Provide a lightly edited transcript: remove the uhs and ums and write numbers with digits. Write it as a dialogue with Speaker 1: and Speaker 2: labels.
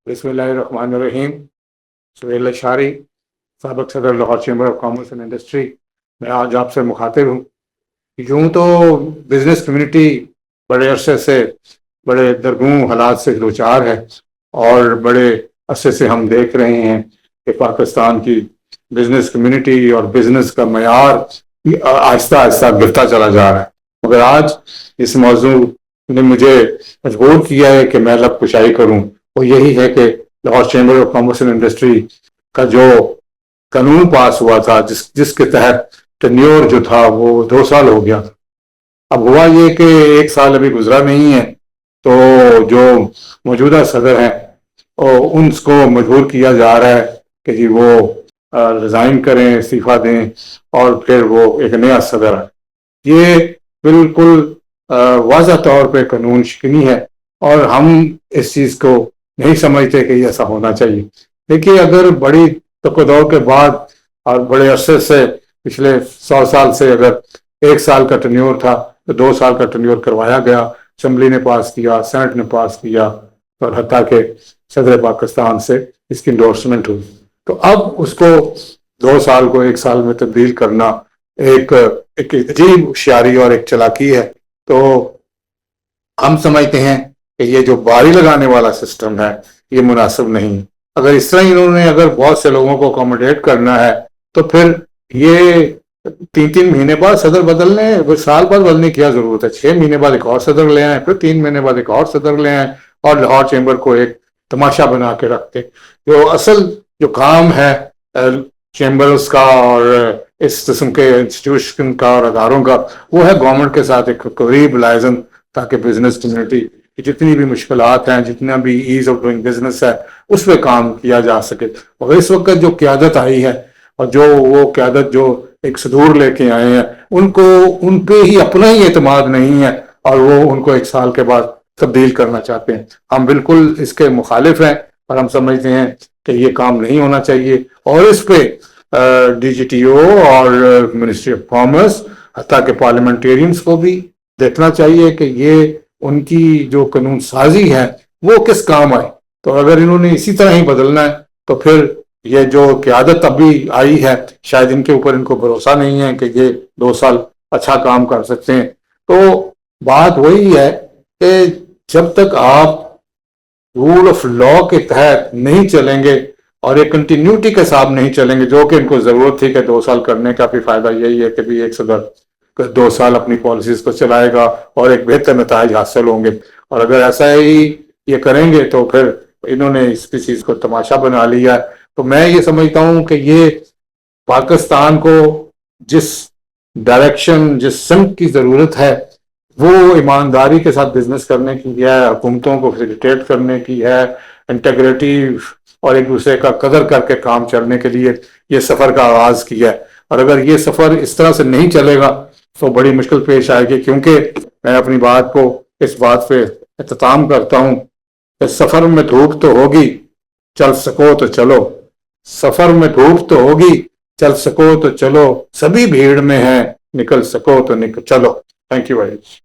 Speaker 1: बिस्मिल्लाहिर्रहमानिर्रहीम। सुहेल अशारी, साबिक सदर Lahore chamber of commerce and industry, मैं आज आपसे मुखातिब हूँ। यूँ तो बिजनेस कम्युनिटी बड़े अरसे से बड़े दरगूं हालात से दो चार है, और बड़े अरसे से हम देख रहे हैं कि पाकिस्तान की बिजनेस कम्युनिटी और बिजनेस का मयार आहिस्ता आहिस्ता गिरता चला जा रहा है। मगर आज इस मौजू ने मुझे मजबूर किया है कि मैं लब कुशाई करूँ। वो यही है कि Lahore chamber of commerce and industry का जो कानून पास हुआ था, जिसके तहत टेन्योर जो था वो 2 साल हो गया। अब हुआ ये कि 1 साल अभी गुजरा नहीं है, तो जो मौजूदा सदर हैं उनको मजबूर किया जा रहा है कि जी वो रिजाइन करें, इस्तीफा दें और फिर वो एक नया सदर आए। ये बिल्कुल वाज़ह तौर पे कानून शिकनी है, और हम इस चीज़ को नहीं समझते कि ऐसा होना चाहिए। देखिए, अगर बड़ी तकदौर के बाद और बड़े अरसे से पिछले 100 साल से अगर 1 साल का टेन्योर था तो 2 साल का टेन्योर करवाया गया, असेंबली ने पास किया, सेनेट ने पास किया, और हत्ता के सदर पाकिस्तान से इसकी इंडोर्समेंट हुई। तो अब उसको 2 साल को 1 साल में तब्दील करना एक अजीब होशियारी और एक चालाकी है। तो हम समझते हैं कि ये जो बारी लगाने वाला सिस्टम है ये मुनासिब नहीं। अगर इस तरह इन्होंने अगर बहुत से लोगों को अकोमोडेट करना है तो फिर ये 3-3 महीने बाद सदर बदलने, साल बाद बदलने की क्या जरूरत है? 6 महीने बाद एक और सदर ले आए, फिर 3 महीने बाद एक और सदर ले आए, और लाहौर चैम्बर को एक तमाशा बना के रखते। जो असल जो काम है चैम्बर्स का और इस किस्म के इंस्टीट्यूशन का और अदारों का, वो है गवर्नमेंट के साथ एक करीब लाइजन, ताकि बिजनेस कम्युनिटी की जितनी भी मुश्किलात हैं, जितना भी ईज ऑफ डूइंग बिजनेस है, उस पर काम किया जा सके। मगर इस वक्त जो क्यादत आई है और जो वो क्यादत जो एक सदूर लेके आए हैं, उनको उन पे ही अपना ही एतमाद नहीं है, और वो उनको 1 साल के बाद तब्दील करना चाहते हैं। हम बिल्कुल इसके मुखालिफ हैं, और हम समझते हैं कि ये काम नहीं होना चाहिए। और इस पे DGTO और मिनिस्ट्री ऑफ कॉमर्स, हत्ता के पार्लियामेंटेरियंस को भी देखना चाहिए कि ये उनकी जो कानून साजी है वो किस काम आए। तो अगर इन्होंने इसी तरह ही बदलना है तो फिर ये जो क़यादत अभी आई है, शायद इनके ऊपर इनको भरोसा नहीं है कि ये 2 साल अच्छा काम कर सकते हैं। तो बात वही है कि जब तक आप रूल ऑफ लॉ के तहत नहीं चलेंगे और एक कंटिन्यूटी के साथ नहीं चलेंगे, जो कि इनको जरूरत थी कि 2 साल करने का भी फायदा यही है कि भी एक सदर 2 साल अपनी पॉलिसीज को चलाएगा और एक बेहतर नताइज हासिल होंगे। और अगर ऐसा ही ये करेंगे तो फिर इन्होंने इस चीज को तमाशा बना लिया। तो मैं ये समझता हूँ कि ये पाकिस्तान को जिस डायरेक्शन, जिस सिमत की जरूरत है, वो ईमानदारी के साथ बिजनेस करने की है, हुकूमतों को फैसिलिटेट करने की है, इंटीग्रिटी और एक दूसरे का कदर करके काम चलने के लिए ये सफर का आगाज किया है। और अगर ये सफर इस तरह से नहीं चलेगा तो बड़ी मुश्किल पेश आएगी, क्योंकि मैं अपनी बात को इस बात पे इख्तिताम करता हूँ कि सफर में धूप तो होगी, चल सको तो चलो। सफर में धूप तो होगी, चल सको तो चलो। सभी भीड़ में है, निकल सको तो निकल चलो। Thank you very much.